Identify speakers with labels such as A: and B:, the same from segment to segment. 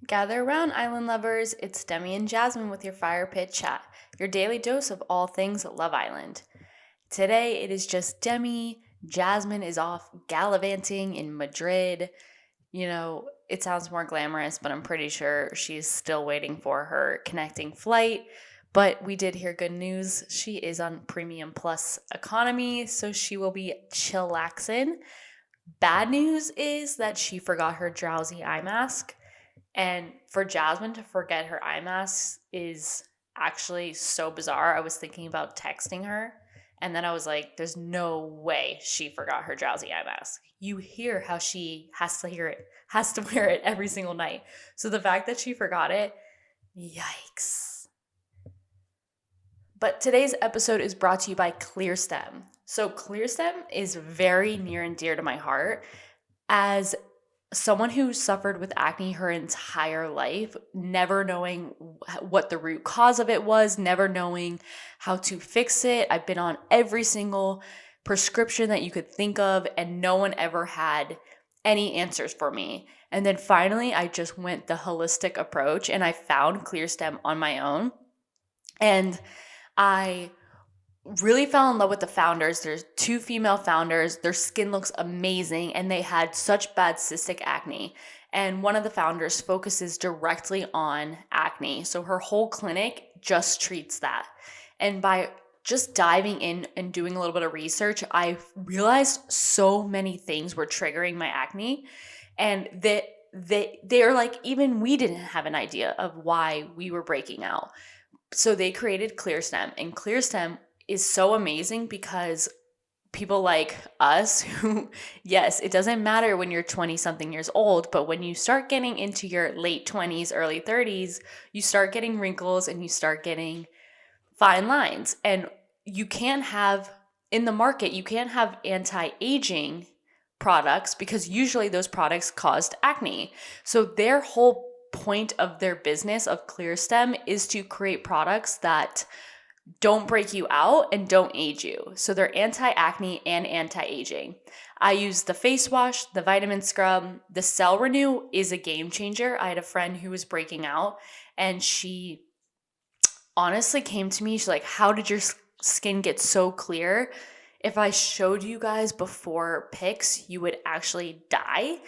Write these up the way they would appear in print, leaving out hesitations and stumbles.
A: Gather around, island lovers. It's Demi and Jasmine with your fire pit chat, your daily dose of all things Love Island. Today it is just Demi. Jasmine is off gallivanting in Madrid. It sounds more glamorous, but I'm pretty sure she's still waiting for her connecting flight. But we did hear good news. She is on Premium Plus economy, so she will be chillaxing. Bad news is that she forgot her drowsy eye mask. And for Jasmine to forget her eye mask is actually so bizarre. I was thinking about texting her, and then I was like, there's no way she forgot her drowsy eye mask. You hear how she has to wear it every single night. So the fact that she forgot it, yikes. But today's episode is brought to you by ClearStem. So ClearStem is very near and dear to my heart as someone who suffered with acne her entire life, never knowing what the root cause of it was, never knowing how to fix it. I've been on every single prescription that you could think of, and no one ever had any answers for me. And then finally, I just went the holistic approach and I found ClearStem on my own. And I really fell in love with the founders. There's two female founders. Their skin looks amazing and they had such bad cystic acne. And one of the founders focuses directly on acne. So her whole clinic just treats that. And by just diving in and doing a little bit of research, I realized so many things were triggering my acne, and that they're like, even we didn't have an idea of why we were breaking out. So they created ClearStem, and ClearStem is so amazing because people like us who, yes, it doesn't matter when you're 20 something years old, but when you start getting into your late 20s, early 30s, you start getting wrinkles and you start getting fine lines. And you can't have, in the market, you can't have anti-aging products because usually those products caused acne. So their whole point of their business of ClearStem is to create products that don't break you out and don't age you. So they're anti-acne and anti-aging. I use the face wash, the vitamin scrub. The Cell Renew is a game changer. I had a friend who was breaking out and she honestly came to me. She's like, how did your skin get so clear? If I showed you guys before pics, you would actually die.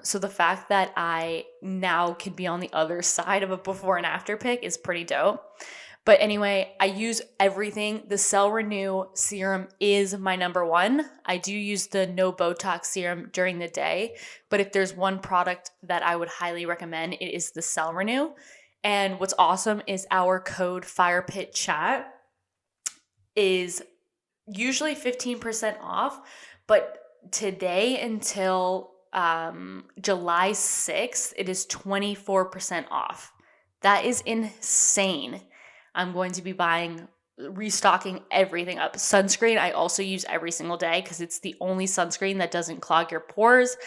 A: So the fact that I now can be on the other side of a before and after pic is pretty dope. But anyway, I use everything. The Cell Renew serum is my number one. I do use the no Botox serum during the day, but if there's one product that I would highly recommend, it is the Cell Renew. And what's awesome is our code FIREPITCHAT is usually 15% off, but today until July 6th, it is 24% off. That is insane. I'm going to be restocking everything up. Sunscreen, I also use every single day because it's the only sunscreen that doesn't clog your pores.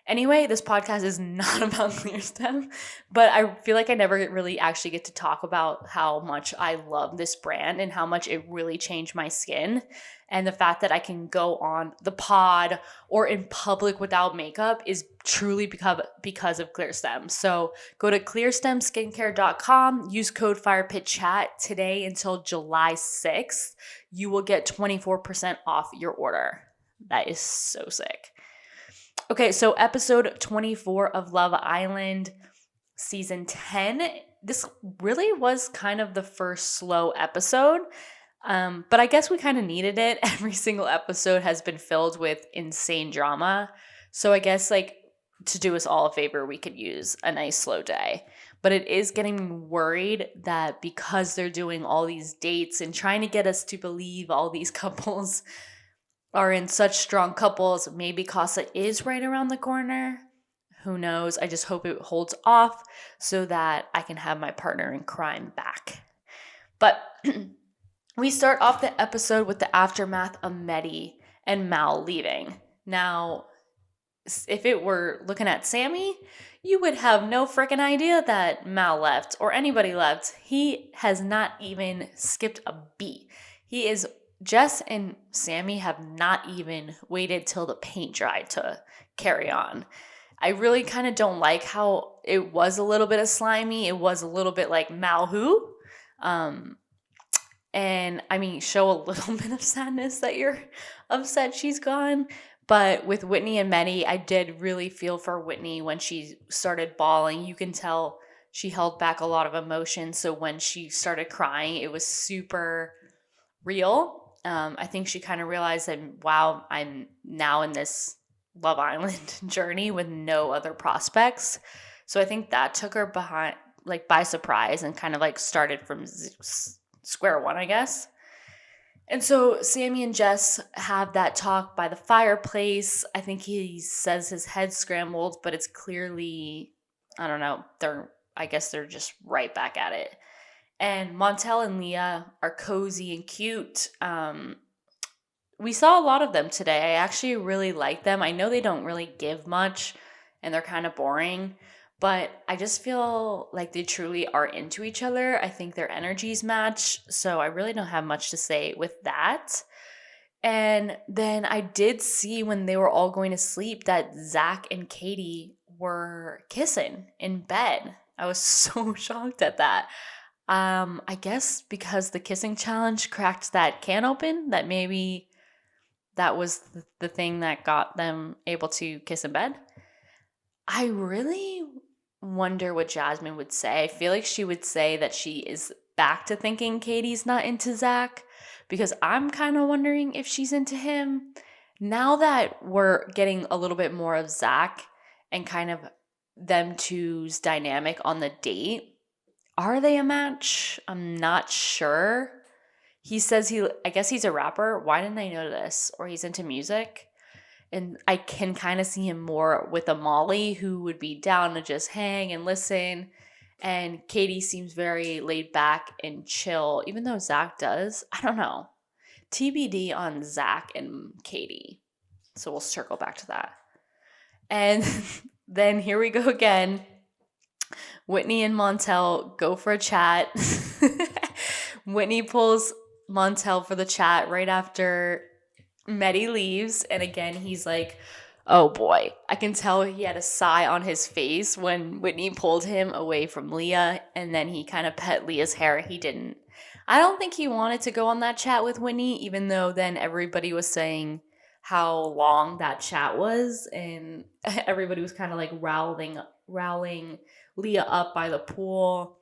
A: Anyway, this podcast is not about ClearStem, but I feel like I never really actually get to talk about how much I love this brand and how much it really changed my skin. And the fact that I can go on the pod or in public without makeup is truly because of ClearStem. So go to clearstemskincare.com, use code FIREPITCHAT today until July 6th. You will get 24% off your order. That is so sick. Okay, so episode 24 of Love Island, season 10. This really was kind of the first slow episode, but I guess we kind of needed it. Every single episode has been filled with insane drama. So I guess to do us all a favor, we could use a nice slow day. But it is getting me worried that because they're doing all these dates and trying to get us to believe all these couples are in such strong couples, maybe Casa is right around the corner. Who knows? I just hope it holds off so that I can have my partner in crime back. But we start off the episode with the aftermath of Mehdi and Mal leaving. Now, if it were looking at Sammy, you would have no freaking idea that Mal left or anybody left. He has not even skipped a beat. Jess and Sammy have not even waited till the paint dried to carry on. I really kind of don't like how it was a little bit of slimy. It was a little bit like Malhu. Um, and I mean, show a little bit of sadness that you're upset she's gone. But with Whitney and Maddie, I did really feel for Whitney when she started bawling. You can tell she held back a lot of emotion. So when she started crying, it was super real. I think she kind of realized that, wow, I'm now in this Love Island journey with no other prospects. So I think that took her behind, like by surprise, and kind of like started from square one, I guess. And so Sammy and Jess have that talk by the fireplace. I think he says his head scrambled, but it's clearly, I don't know, I guess they're just right back at it. And Montel and Leah are cozy and cute. We saw a lot of them today. I actually really like them. I know they don't really give much and they're kind of boring, but I just feel like they truly are into each other. I think their energies match. So I really don't have much to say with that. And then I did see when they were all going to sleep that Zack and Katie were kissing in bed. I was so shocked at that. I guess because the kissing challenge cracked that can open, that maybe that was the thing that got them able to kiss in bed. I really wonder what Jasmine would say. I feel like she would say that she is back to thinking Katie's not into Zack, because I'm kind of wondering if she's into him. Now that we're getting a little bit more of Zack and kind of them two's dynamic on the date, are they a match? I'm not sure. He says I guess he's a rapper. Why didn't I know this? Or he's into music. And I can kind of see him more with a Molly who would be down to just hang and listen. And Katie seems very laid back and chill, even though Zack does. I don't know. TBD on Zack and Katie. So we'll circle back to that. And then here we go again. Whitney and Montel go for a chat. Whitney pulls Montel for the chat right after Medi leaves. And again, he's like, oh boy. I can tell he had a sigh on his face when Whitney pulled him away from Leah. And then he kind of pet Leah's hair. He didn't. I don't think he wanted to go on that chat with Whitney, even though then everybody was saying how long that chat was. And everybody was kind of like rowling Leah up by the pool,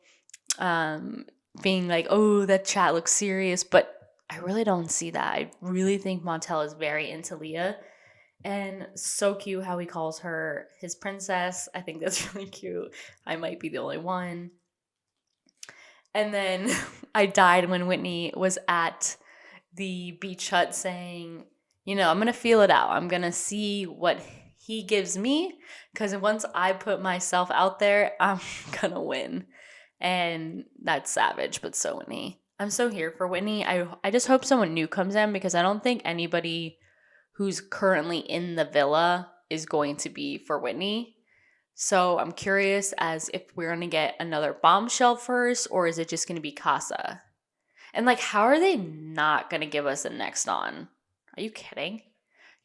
A: being like, oh, that chat looks serious. But I really don't see that. I really think Montel is very into Leah. And so cute how he calls her his princess. I think that's really cute. I might be the only one. And then I died when Whitney was at the beach hut saying, I'm going to feel it out. I'm going to see what he gives me, because once I put myself out there, I'm going to win. And that's savage, but so Whitney. I'm so here for Whitney. I just hope someone new comes in, because I don't think anybody who's currently in the villa is going to be for Whitney. So I'm curious as if we're going to get another bombshell first, or is it just going to be Casa? And like, how are they not going to give us a next on? Are you kidding?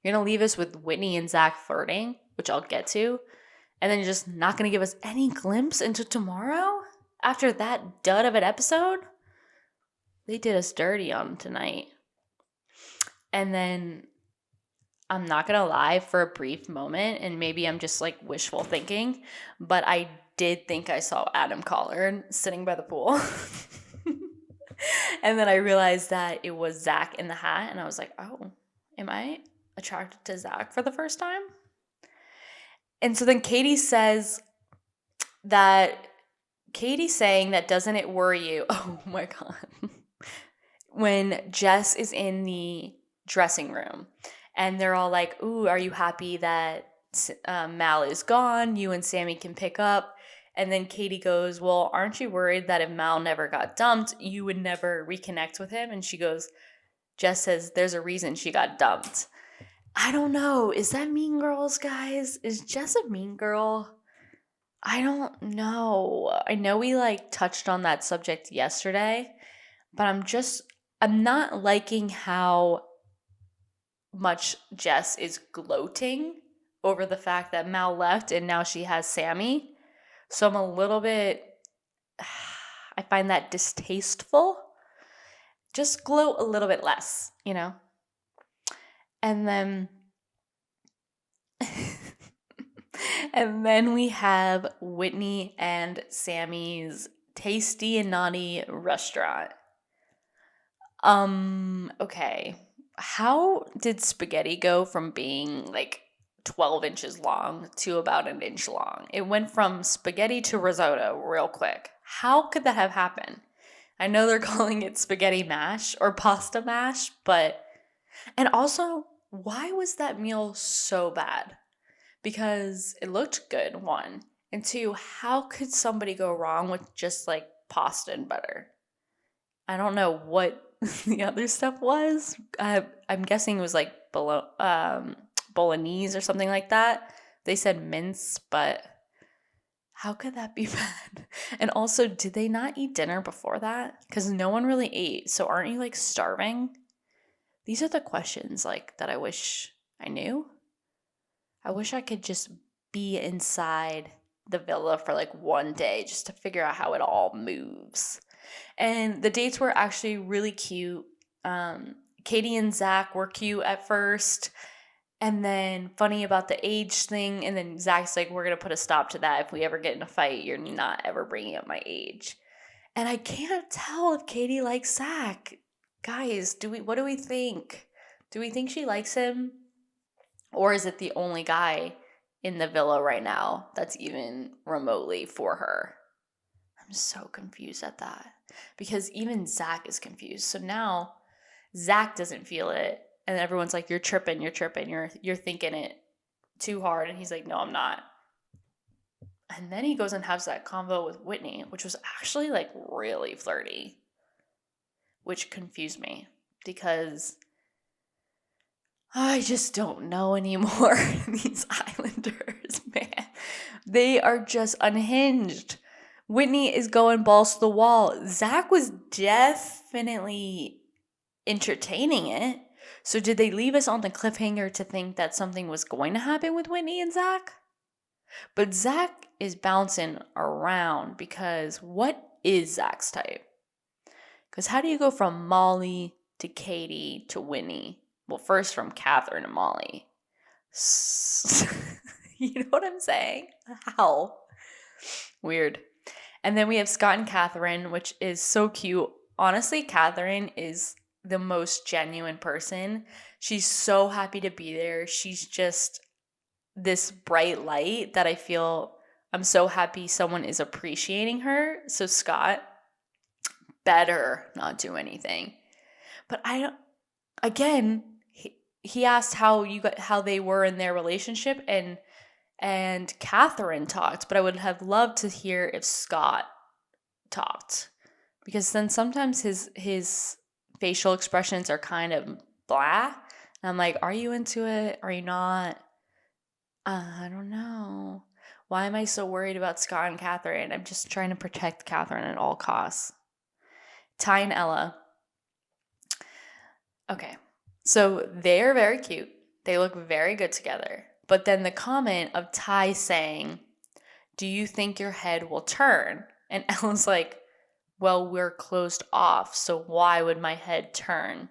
A: You're going to leave us with Whitney and Zack flirting, which I'll get to, and then you're just not going to give us any glimpse into tomorrow after that dud of an episode? They did us dirty on tonight. And then I'm not going to lie, for a brief moment, and maybe I'm just like wishful thinking, but I did think I saw Adam Collard sitting by the pool. And then I realized that it was Zack in the hat, and I was like, oh, am I attracted to Zack for the first time? And so then Katie's saying that, doesn't it worry you? Oh my God. When Jess is in the dressing room and they're all like, ooh, are you happy that Mal is gone? You and Sammy can pick up. And then Katie goes, well, aren't you worried that if Mal never got dumped, you would never reconnect with him? And Jess says, there's a reason she got dumped. I don't know. Is that Mean Girls, guys? Is Jess a mean girl? I don't know. I know we touched on that subject yesterday, but I'm not liking how much Jess is gloating over the fact that Mal left and now she has Sammy. So I'm a little bit, I find that distasteful. Just glow a little bit less, you know? And then, and then we have Whitney and Sammy's Tasty and Naughty restaurant. Okay. How did spaghetti go from being like 12 inches long to about an inch long? It went from spaghetti to risotto real quick. How could that have happened? I know they're calling it spaghetti mash or pasta mash, but, and also, why was that meal so bad? Because it looked good, one. And two, how could somebody go wrong with just like pasta and butter? I don't know what the other stuff was. I'm guessing it was like bolognese or something like that. They said mince, but how could that be bad? And also, did they not eat dinner before that? Because no one really ate. So aren't you like starving? These are the questions like that I wish I knew. I wish I could just be inside the villa for like one day just to figure out how it all moves. And the dates were actually really cute. Katie and Zack were cute at first. And then funny about the age thing. And then Zack's like, we're going to put a stop to that. If we ever get in a fight, you're not ever bringing up my age. And I can't tell if Katie likes Zack. Guys, what do we think? Do we think she likes him? Or is it the only guy in the villa right now that's even remotely for her? I'm so confused at that. Because even Zack is confused. So now Zack doesn't feel it. And everyone's like, you're tripping, you're thinking it too hard. And he's like, no, I'm not. And then he goes and has that convo with Whitney, which was actually like really flirty, which confused me because I just don't know anymore. These Islanders, man, they are just unhinged. Whitney is going balls to the wall. Zack was definitely entertaining it. So did they leave us on the cliffhanger to think that something was going to happen with Whitney and Zack? But Zack is bouncing around because what is Zack's type? Because how do you go from Molly to Katie to Whitney? Well, first from Catherine to Molly. You know what I'm saying? How? Weird. And then we have Scott and Catherine, which is so cute. Honestly, Catherine is the most genuine person. She's so happy to be there. She's just this bright light that I feel I'm so happy someone is appreciating her. So Scott better not do anything. But I don't, again, he asked how they were in their relationship and Catherine talked, but I would have loved to hear if Scott talked. Because then sometimes his facial expressions are kind of blah. And I'm like, are you into it? Are you not? I don't know. Why am I so worried about Scott and Catherine? I'm just trying to protect Catherine at all costs. Ty and Ella. Okay. So they're very cute. They look very good together. But then the comment of Ty saying, do you think your head will turn? And Ella's like, well, we're closed off, so why would my head turn?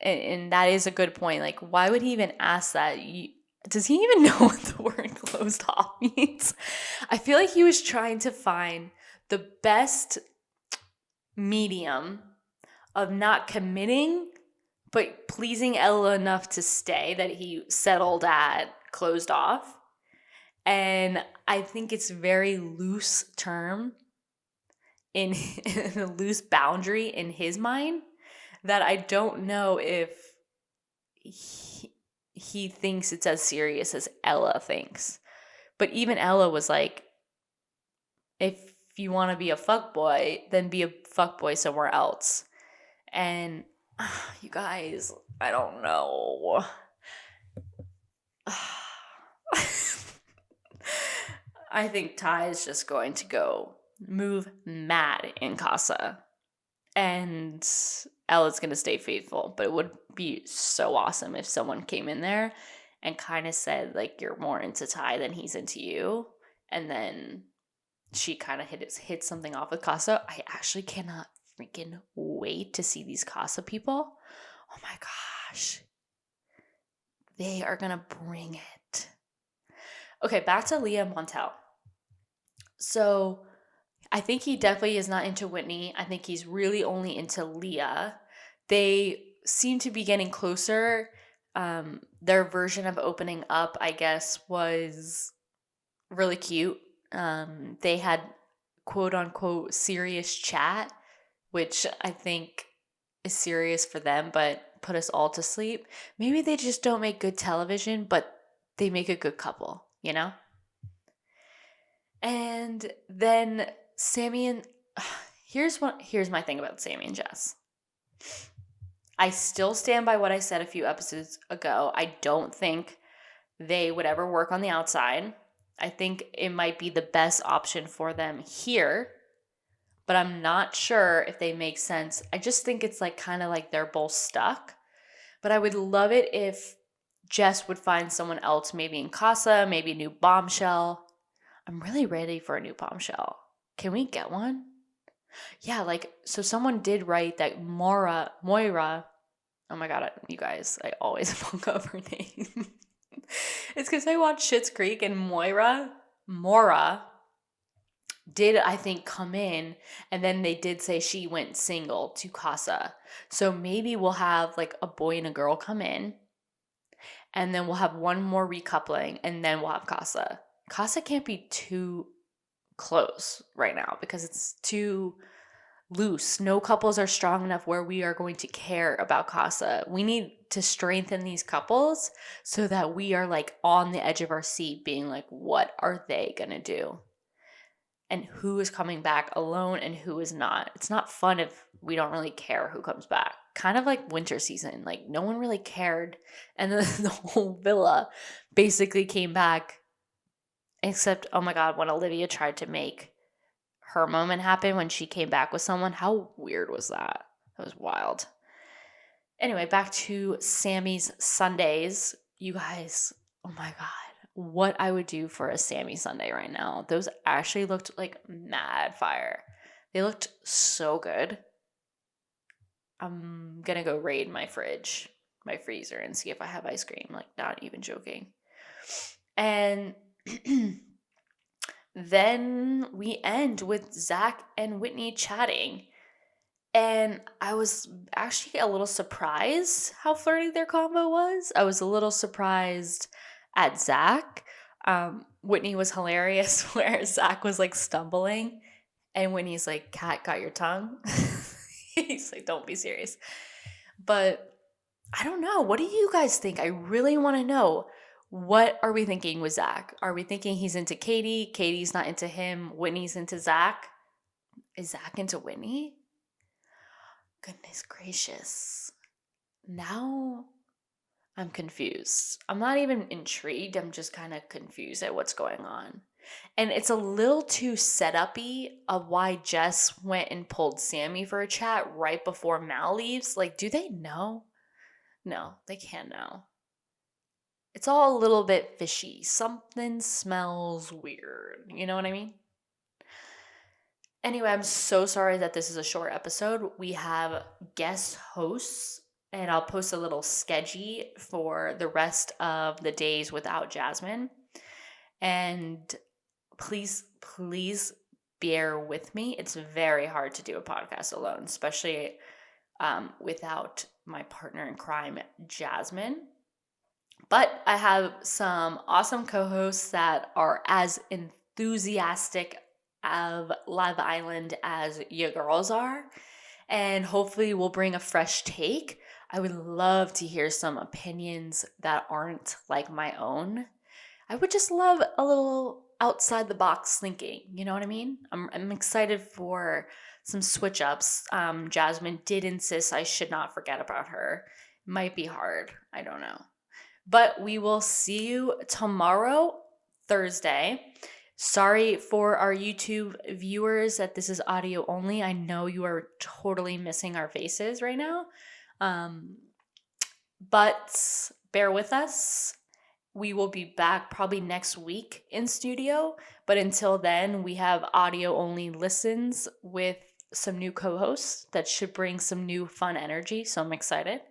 A: And that is a good point. Like, why would he even ask that? Does he even know what the word closed off means? I feel like he was trying to find the best medium of not committing, but pleasing Ella enough to stay, that he settled at closed off. And I think it's very loose term in a loose boundary in his mind that I don't know if he thinks it's as serious as Ella thinks. But even Ella was like, if you want to be a fuckboy, then be a fuckboy somewhere else. And you guys, I don't know. I think Ty is just going to go move mad in Casa. And Ella's going to stay faithful. But it would be so awesome if someone came in there and kind of said like you're more into Ty than he's into you. And then she kind of hit something off with Casa. I actually cannot freaking wait to see these Casa people. Oh my gosh. They are going to bring it. Okay, back to Liam Montel. So I think he definitely is not into Whitney. I think he's really only into Leah. They seem to be getting closer. Their version of opening up, I guess, was really cute. They had quote unquote serious chat, which I think is serious for them, but put us all to sleep. Maybe they just don't make good television, but they make a good couple, you know? And then Sammy and here's my thing about Sammy and Jess. I still stand by what I said a few episodes ago. I don't think they would ever work on the outside. I think it might be the best option for them here, but I'm not sure if they make sense. I just think it's like kind of like they're both stuck. But I would love it if Jess would find someone else, maybe in Casa, maybe a new bombshell. I'm really ready for a new bombshell. Can we get one? Yeah, like, so someone did write that Moira, oh my God, you guys, I always fuck up her name. It's because I watched Schitt's Creek and Mora did, I think, come in, and then they did say she went single to Casa. So maybe we'll have like a boy and a girl come in, and then we'll have one more recoupling, and then we'll have Casa. Casa can't be too close right now because it's too loose. No couples are strong enough where we are going to care about Casa. We need to strengthen these couples so that we are like on the edge of our seat being like, what are they going to do? And who is coming back alone and who is not. It's not fun if we don't really care who comes back. Kind of like winter season. Like no one really cared. And then the whole villa basically came back. Except, oh my God, when Olivia tried to make her moment happen when she came back with someone. How weird was that? That was wild. Anyway, back to Sammy's Sundays. You guys, oh my God. What I would do for a Sammy Sunday right now. Those actually looked like mad fire. They looked so good. I'm going to go raid my fridge, my freezer, and see if I have ice cream. Like, not even joking. And then we end with Zack and Whitney chatting. And I was actually a little surprised how flirty their combo was. I was a little surprised at Zack. Whitney was hilarious where Zack was like stumbling and Whitney's like, "Cat, got your tongue?" He's like, "Don't be serious." But I don't know. What do you guys think? I really want to know. What are we thinking with Zack? Are we thinking he's into Katie? Katie's not into him. Whitney's into Zack. Is Zack into Whitney? Goodness gracious. Now I'm confused. I'm not even intrigued. I'm just kind of confused at what's going on. And it's a little too set-up-y of why Jess went and pulled Sammy for a chat right before Mal leaves. Like, do they know? No, they can't know. It's all a little bit fishy. Something smells weird. You know what I mean? Anyway, I'm so sorry that this is a short episode. We have guest hosts, and I'll post a little sketchy for the rest of the days without Jasmine. And please bear with me. It's very hard to do a podcast alone, especially without my partner in crime, Jasmine. But I have some awesome co-hosts that are as enthusiastic of Love Island as you girls are. And hopefully we'll bring a fresh take. I would love to hear some opinions that aren't like my own. I would just love a little outside the box thinking. You know what I mean? I'm excited for some switch ups. Jasmine did insist I should not forget about her. Might be hard. I don't know. But we will see you tomorrow, Thursday. Sorry for our YouTube viewers that this is audio only. I know you are totally missing our faces right now. But bear with us. We will be back probably next week in studio, but until then, we have audio only listens with some new co-hosts that should bring some new fun energy. So I'm excited.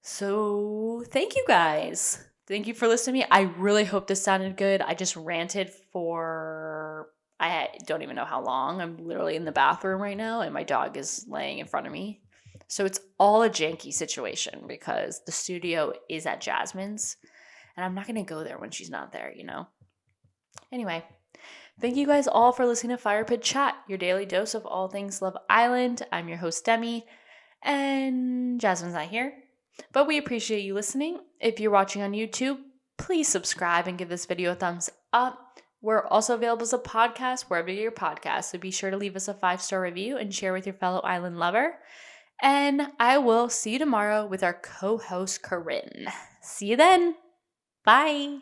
A: So thank you guys. Thank you for listening to me. I really hope this sounded good. I just ranted for, I don't even know how long. I'm literally in the bathroom right now and my dog is laying in front of me. So it's all a janky situation because the studio is at Jasmine's and I'm not going to go there when she's not there, you know? Anyway, thank you guys all for listening to Fire Pit Chat, your daily dose of all things Love Island. I'm your host, Demi, and Jasmine's not here, but we appreciate you listening. If you're watching on YouTube, please subscribe and give this video a thumbs up. We're also available as a podcast wherever you get your podcasts, so be sure to leave us a 5-star review and share with your fellow island lover. And I will see you tomorrow with our co-host, Corinne. See you then. Bye.